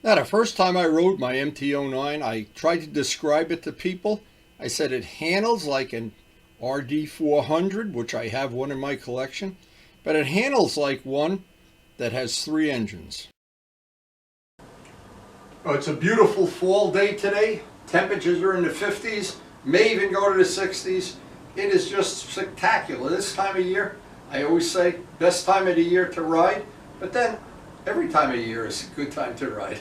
Now, the first time I rode my MT09, I tried to describe it to people. I said it handles like an RD400, which I have one in my collection, but it handles like one that has 3 engines. Oh, it's a beautiful fall day today. Temperatures are in the 50s, may even go to the 60s. It is just spectacular. This time of year, I always say, best time of the year to ride, but then every time of year is a good time to ride.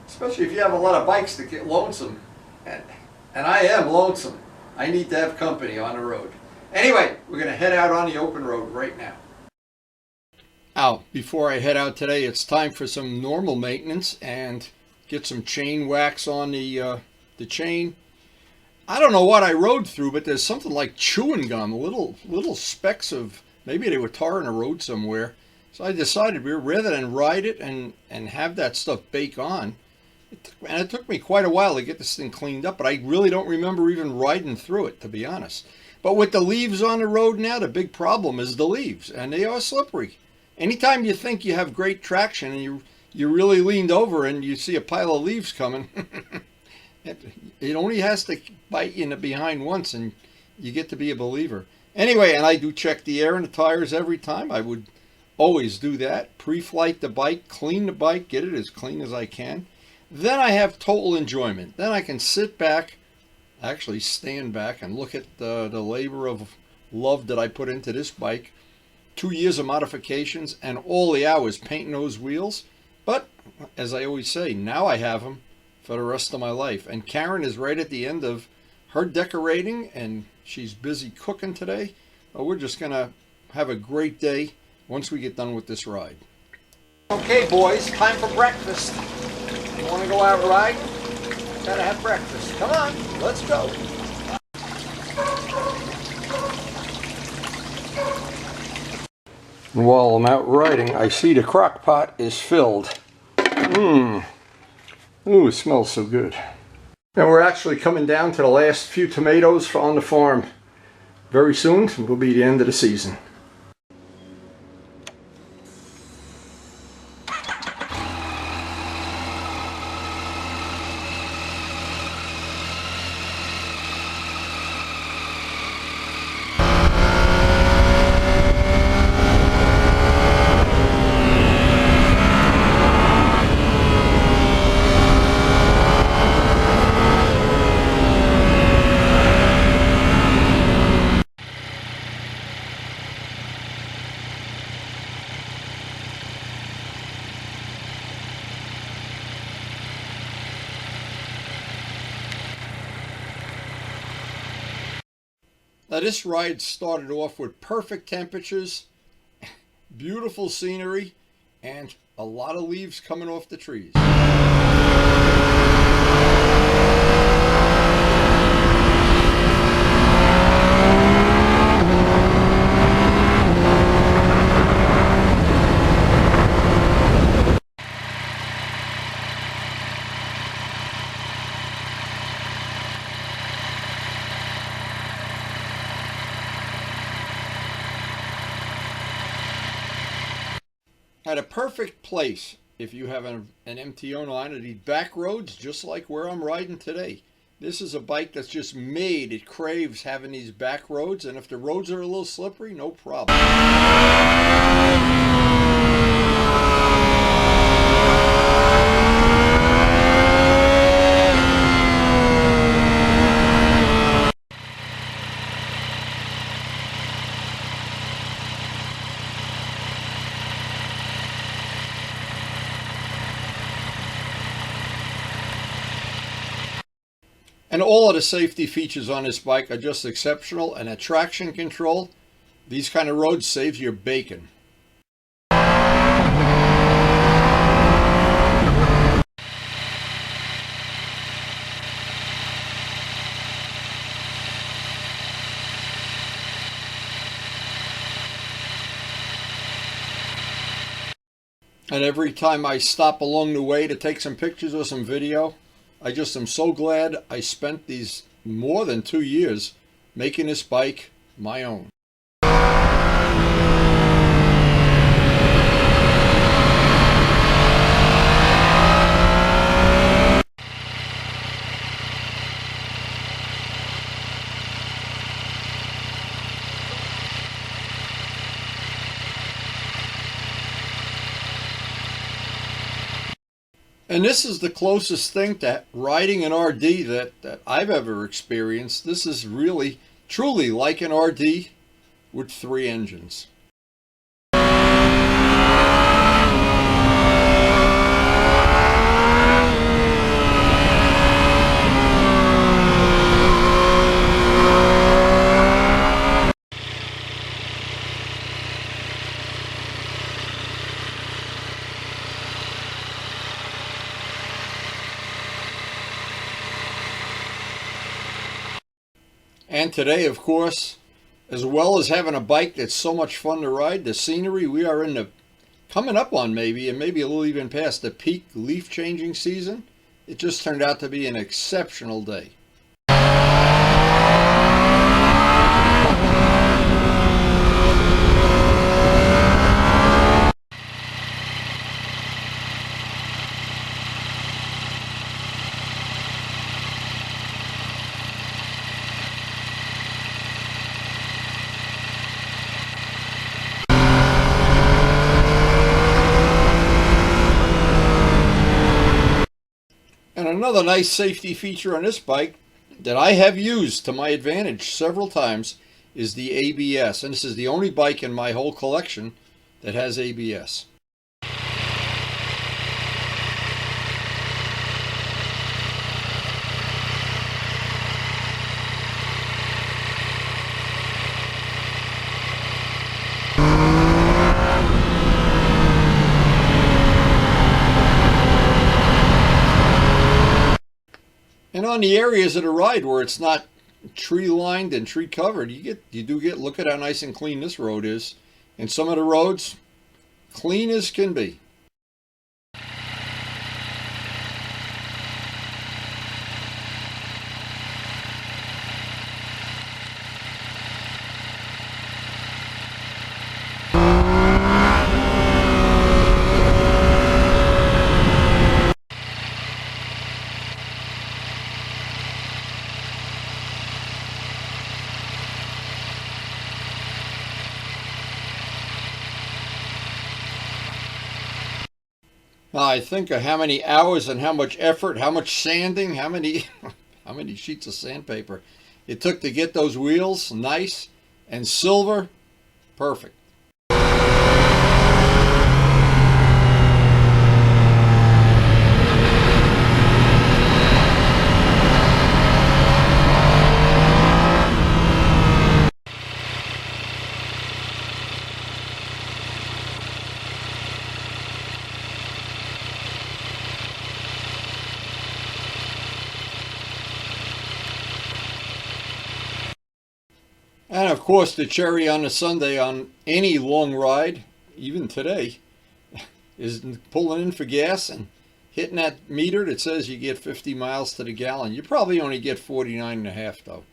Especially if you have a lot of bikes that get lonesome. And I am lonesome. I need to have company on the road. Anyway, we're going to head out on the open road right now. Now, before I head out today, it's time for some normal maintenance and get some chain wax on the chain. I don't know what I rode through, but there's something like chewing gum, little specks of, maybe they were tarring a road somewhere. So I decided rather than ride it and have that stuff bake on, it took me quite a while to get this thing cleaned up, but I really don't remember even riding through it, to be honest. But with the leaves on the road now, the big problem is the leaves, and they are slippery. Anytime you think you have great traction and you really leaned over and you see a pile of leaves coming, it only has to bite you in the behind once and you get to be a believer. Anyway, and I do check the air in the tires every time. I would always do that. Pre-flight the bike, clean the bike, get it as clean as I can. Then I have total enjoyment. Then I can sit back, actually stand back and look at the labor of love that I put into this bike. 2 years of modifications and all the hours painting those wheels. But as I always say, now I have them for the rest of my life. And Karen is right at the end of her decorating and she's busy cooking today. But we're just gonna have a great day once we get done with this ride. Okay boys, time for breakfast. You want to go out riding? Gotta have breakfast. Come on, let's go. While I'm out riding, I see the crock pot is filled. Ooh, it smells so good. And we're actually coming down to the last few tomatoes on the farm. Very soon, it will be the end of the season. Now this ride started off with perfect temperatures, beautiful scenery, and a lot of leaves coming off the trees. At a perfect place if you have an MT09 of these back roads, just like where I'm riding today. This is a bike that's just made, it craves having these back roads, and if the roads are a little slippery, no problem. And all of the safety features on this bike are just exceptional, and at traction control, these kind of roads save your bacon. And every time I stop along the way to take some pictures or some video, I just am so glad I spent these more than 2 years making this bike my own. And this is the closest thing to riding an RD that I've ever experienced. This is really, truly like an RD with 3 engines. And today, of course, as well as having a bike that's so much fun to ride, the scenery, we are in the, coming up on maybe, and maybe a little even past the peak leaf changing season. It just turned out to be an exceptional day. And another nice safety feature on this bike that I have used to my advantage several times is the ABS. And this is the only bike in my whole collection that has ABS. And on the areas of the ride where it's not tree lined and tree covered, you do get, look at how nice and clean this road is. And some of the roads, clean as can be. I think of how many hours and how much effort, how much sanding, how many sheets of sandpaper it took to get those wheels nice and silver, perfect. And of course, the cherry on the sundae on any long ride, even today, is pulling in for gas and hitting that meter that says you get 50 miles to the gallon. You probably only get 49.5 though.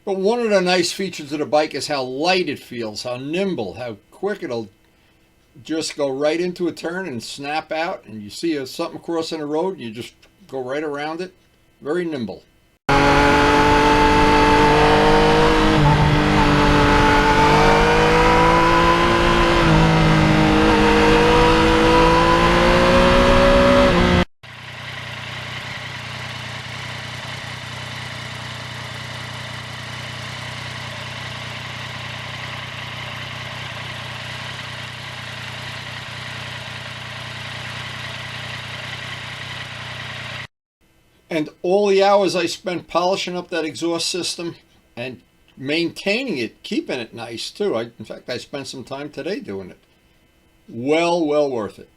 But one of the nice features of the bike is how light it feels, how nimble, how quick it'll just go right into a turn and snap out. And you see something crossing the road, you just go right around it. Very nimble. And all the hours I spent polishing up that exhaust system and maintaining it, keeping it nice too. In fact, I spent some time today doing it. Well worth it.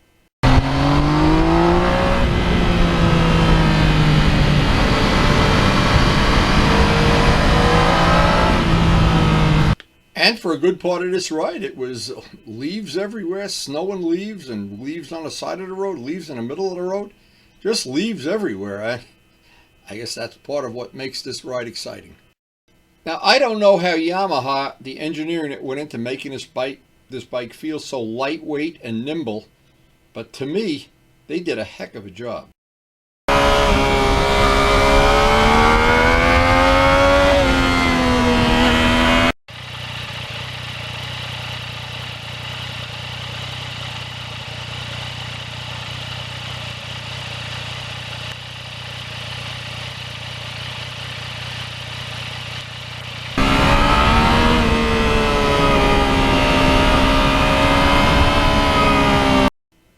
And for a good part of this ride, it was leaves everywhere, snow and leaves on the side of the road, leaves in the middle of the road. Just leaves everywhere. I guess that's part of what makes this ride exciting. Now, I don't know how Yamaha, the engineering that went into making this bike this bike feel so lightweight and nimble, but to me, they did a heck of a job.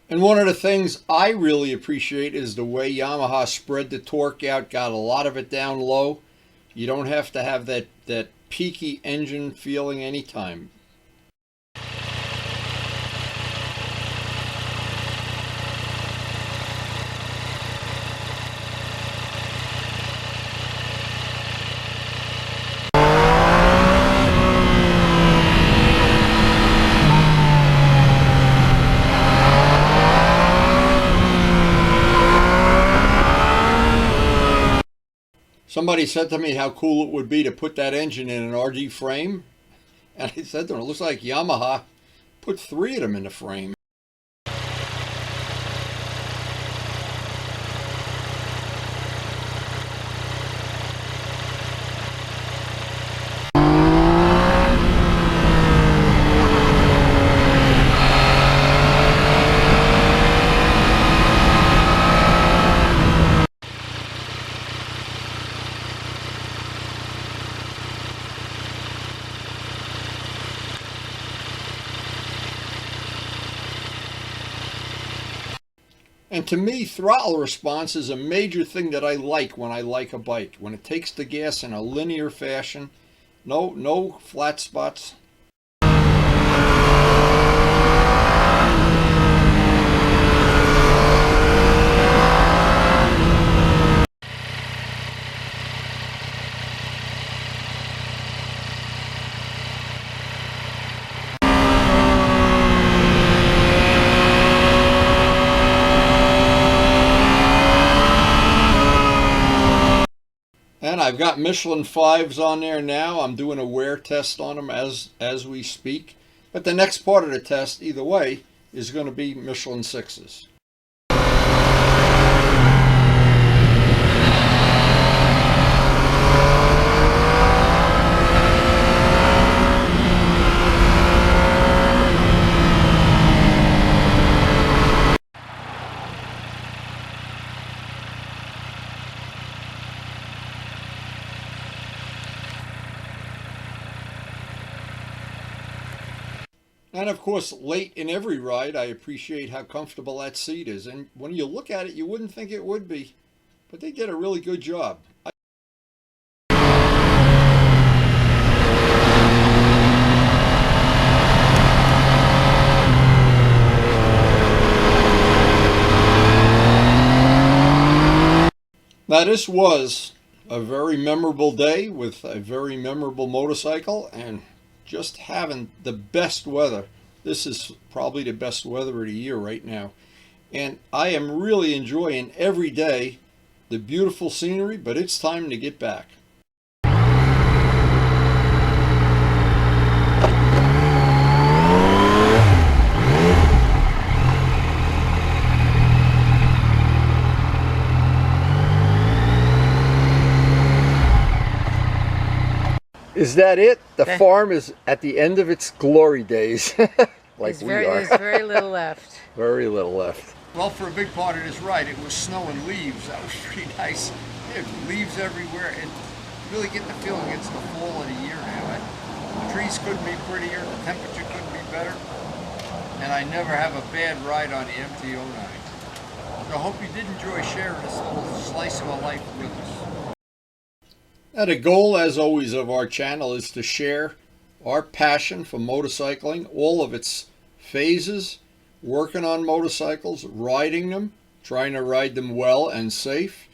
And one of the things I really appreciate is the way Yamaha spread the torque out, got a lot of it down low. You don't have to have that peaky engine feeling anytime. Somebody said to me how cool it would be to put that engine in an RD frame. And I said to them, it looks like Yamaha put 3 of them in the frame. And to me, throttle response is a major thing that I like when I like a bike. When it takes the gas in a linear fashion, no flat spots. And I've got Michelin 5s on there now. I'm doing a wear test on them as we speak. But the next part of the test, either way, is going to be Michelin 6s. And of course, late in every ride, I appreciate how comfortable that seat is. And when you look at it, you wouldn't think it would be, but they did a really good job. Now, this was a very memorable day with a very memorable motorcycle, and just having the best weather. This is probably the best weather of the year right now. And I am really enjoying every day the beautiful scenery, but it's time to get back. Is that it? The farm is at the end of its glory days, like we are. There's very little left. Very little left. Well, for a big part of this ride, it was snow and leaves. That was pretty nice. There's leaves everywhere, and really getting the feeling it's the fall of the year now. The trees couldn't be prettier, the temperature couldn't be better, and I never have a bad ride on the Mt09. So I hope you did enjoy sharing this little slice of a life with us. And the goal, as always, of our channel is to share our passion for motorcycling, all of its phases, working on motorcycles, riding them, trying to ride them well and safe,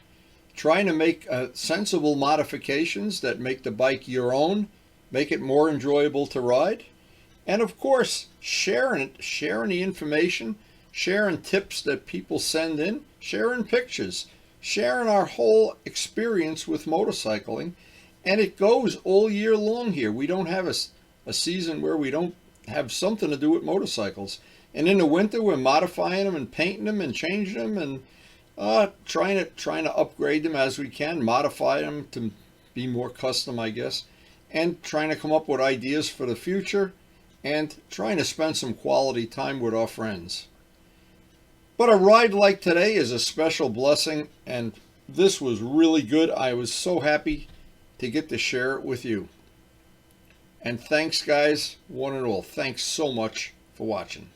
trying to make sensible modifications that make the bike your own, make it more enjoyable to ride, and of course, sharing the information, sharing tips that people send in, sharing pictures, sharing our whole experience with motorcycling. And it goes all year long here. We don't have a season where we don't have something to do with motorcycles. And in the winter, we're modifying them and painting them and changing them and trying to upgrade them as we can, modify them to be more custom, I guess, and trying to come up with ideas for the future and trying to spend some quality time with our friends. But a ride like today is a special blessing, and this was really good. I was so happy to get to share it with you. And thanks, guys, one and all. Thanks so much for watching.